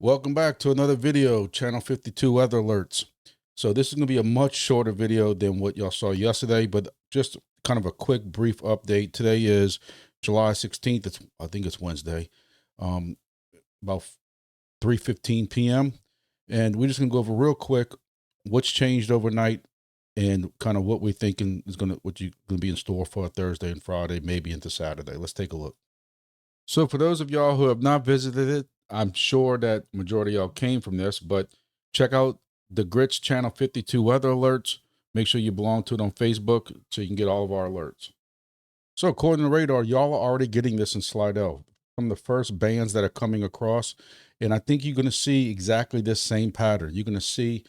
Welcome back to another video, Channel 52 Weather Alerts. So this is going to be a much shorter video than what y'all saw yesterday, but just kind of a quick brief update. Today is July 16th. I think it's Wednesday, about 3:15 p.m. And we're just going to go over real quick what's changed overnight and kind of what we're thinking is what you going to be in store for Thursday and Friday, maybe into Saturday. Let's take a look. So for those of y'all who have not visited it, I'm sure that majority of y'all came from this, but check out the Grits Channel 52 Weather Alerts. Make sure you belong to it on Facebook so you can get all of our alerts. So according to radar, y'all are already getting this in Slidell. From the first bands that are coming across, and I think you're going to see exactly this same pattern. You're going to see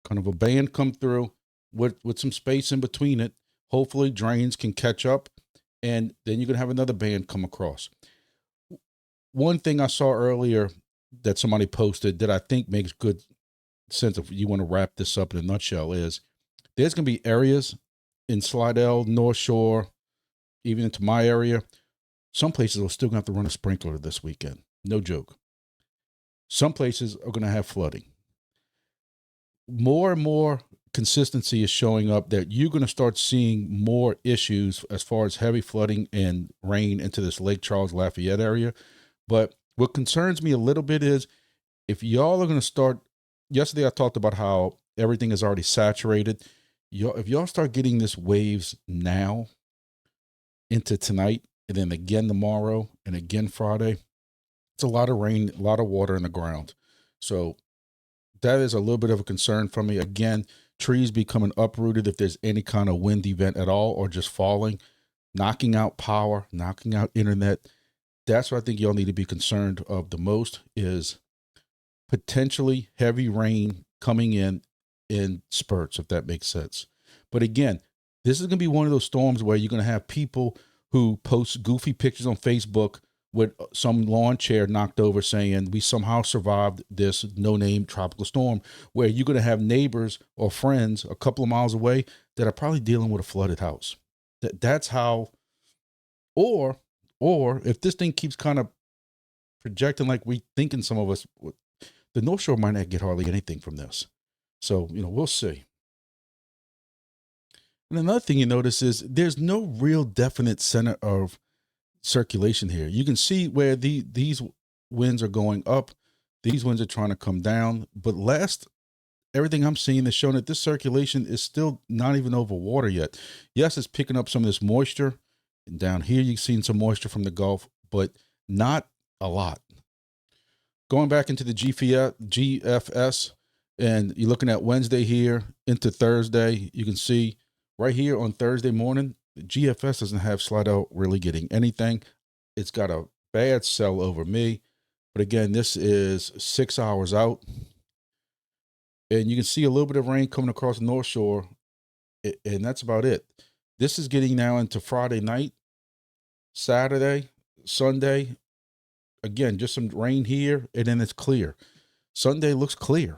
kind of a band come through with some space in between it. Hopefully drains can catch up, and then you're going to have another band come across. One thing I saw earlier that somebody posted that I think makes good sense if you want to wrap this up in a nutshell is there's going to be areas in Slidell, North Shore, even into my area. Some places are still going to have to run a sprinkler this weekend. No joke. Some places are going to have flooding. More and more consistency is showing up that you're going to start seeing more issues as far as heavy flooding and rain into this Lake Charles, Lafayette area. But what concerns me a little bit is if y'all are going to start, yesterday I talked about how everything is already saturated. If y'all start getting this waves now into tonight and then again tomorrow and again Friday, it's a lot of rain, a lot of water in the ground. So that is a little bit of a concern for me. Again, trees becoming uprooted if there's any kind of wind event at all or just falling, knocking out power, knocking out internet. That's what I think y'all need to be concerned of the most is potentially heavy rain coming in spurts, if that makes sense. But again, this is going to be one of those storms where you're going to have people who post goofy pictures on Facebook with some lawn chair knocked over saying we somehow survived this no-name tropical storm, where you're going to have neighbors or friends a couple of miles away that are probably dealing with a flooded house. That's how, or if this thing keeps kind of projecting like we thinking some of us, the North Shore might not get hardly anything from this. So, we'll see. And another thing you notice is there's no real definite center of circulation here. You can see where these winds are going up. These winds are trying to come down. But everything I'm seeing is showing that this circulation is still not even over water yet. Yes, it's picking up some of this moisture. And down here, you've seen some moisture from the Gulf, but not a lot. Going back into the GFS, and you're looking at Wednesday here into Thursday, you can see right here on Thursday morning, the GFS doesn't have Slidell really getting anything. It's got a bad cell over me. But again, this is 6 hours out. And you can see a little bit of rain coming across the North Shore, and that's about it. This is getting now into Friday night, Saturday, Sunday. Again, just some rain here, and then it's clear. Sunday looks clear.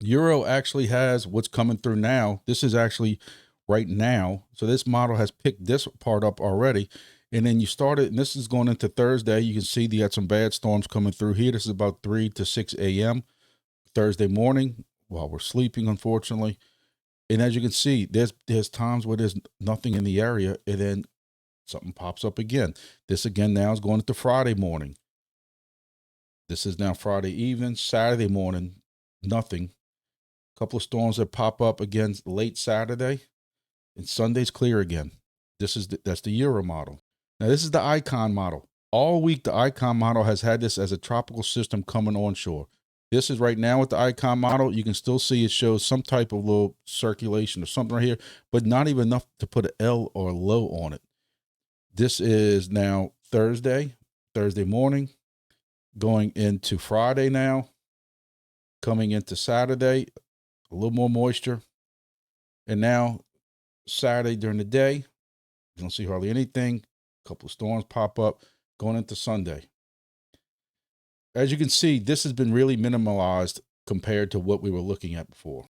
Euro actually has what's coming through now. This is actually right now. So this model has picked this part up already. And then you started, and this is going into Thursday. You can see you got some bad storms coming through here. This is about 3 to 6 a.m. Thursday morning while we're sleeping, unfortunately. And as you can see, there's times where there's nothing in the area, and then something pops up again. This again now is going into Friday morning. This is now Friday evening, Saturday morning, nothing. A couple of storms that pop up again late Saturday, and Sunday's clear again. That's the Euro model. Now this is the Icon model. All week the Icon model has had this as a tropical system coming onshore. This is right now with the Icon model. You can still see it shows some type of little circulation or something right here, but not even enough to put an L or a low on it. This is now Thursday morning, going into Friday now, coming into Saturday, a little more moisture. And now Saturday during the day, you don't see hardly anything. A couple of storms pop up going into Sunday. As you can see, this has been really minimalized compared to what we were looking at before.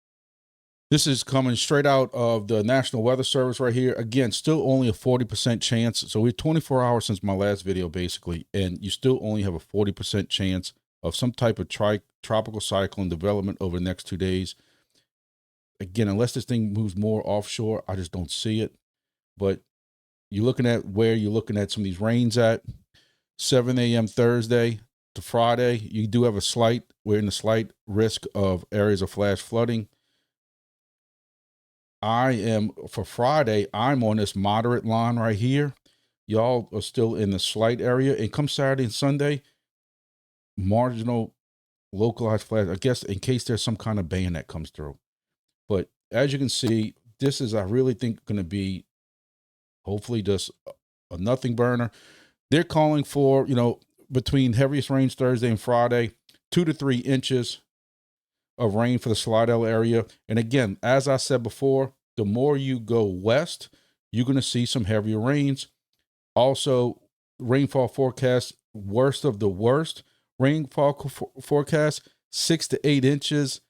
This is coming straight out of the National Weather Service right here. Again, still only a 40% chance. So we're 24 hours since my last video, basically, and you still only have a 40% chance of some type of tropical cyclone development over the next 2 days. Again, unless this thing moves more offshore, I just don't see it. But you're looking at where you're looking at some of these rains at 7 a.m. Thursday to Friday. You do have we're in a slight risk of areas of flash flooding. For Friday, I'm on this moderate line right here. Y'all are still in the slight area. And come Saturday and Sunday, marginal localized flash, I guess, in case there's some kind of band that comes through. But as you can see, this is, I really think, going to be hopefully just a nothing burner. They're calling for, between heaviest rains Thursday and Friday, 2 to 3 inches of rain for the Slidell area. And again, as I said before, the more you go west, you're going to see some heavier rains. Also, rainfall forecast, worst of the worst rainfall forecast, 6 to 8 inches.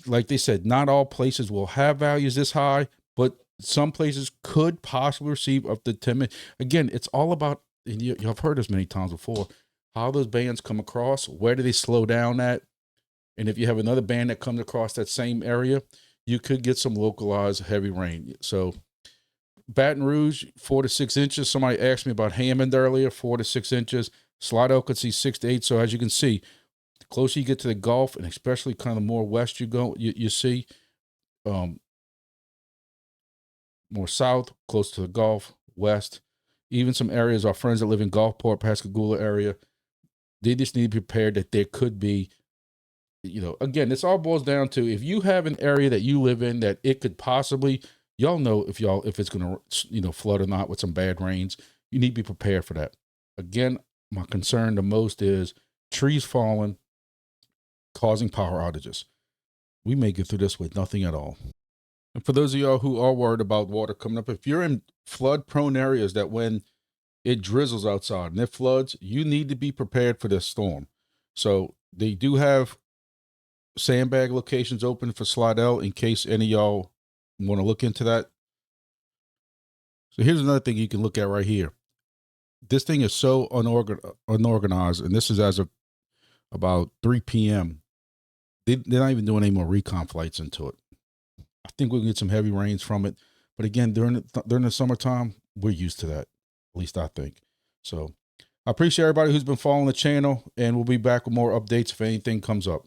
Like they said, not all places will have values this high, but some places could possibly receive up to 10 minutes. Again, it's all about, and you've heard this many times before, how those bands come across, where do they slow down at? And if you have another band that comes across that same area, you could get some localized heavy rain. So Baton Rouge, 4 to 6 inches. Somebody asked me about Hammond earlier, 4 to 6 inches. Slidell could see 6 to 8. So as you can see, the closer you get to the Gulf, and especially kind of more west you go, you see more south, close to the Gulf, west, even some areas, our friends that live in Gulfport, Pascagoula area, they just need to be prepared that there could be, again, this all boils down to, if you have an area that you live in that it could possibly, y'all know if it's going to, flood or not with some bad rains, you need to be prepared for that. Again, my concern the most is trees falling, causing power outages. We may get through this with nothing at all. And for those of y'all who are worried about water coming up, if you're in flood prone areas that when it drizzles outside and it floods, you need to be prepared for this storm. So they do have sandbag locations open for Slidell in case any of y'all want to look into that. So here's another thing you can look at right here. This thing is so unorganized, and this is as of about 3 p.m. They're not even doing any more recon flights into it. I think we'll get some heavy rains from it. But again, during the summertime, we're used to that. At least I think. So I appreciate everybody who's been following the channel, and we'll be back with more updates if anything comes up.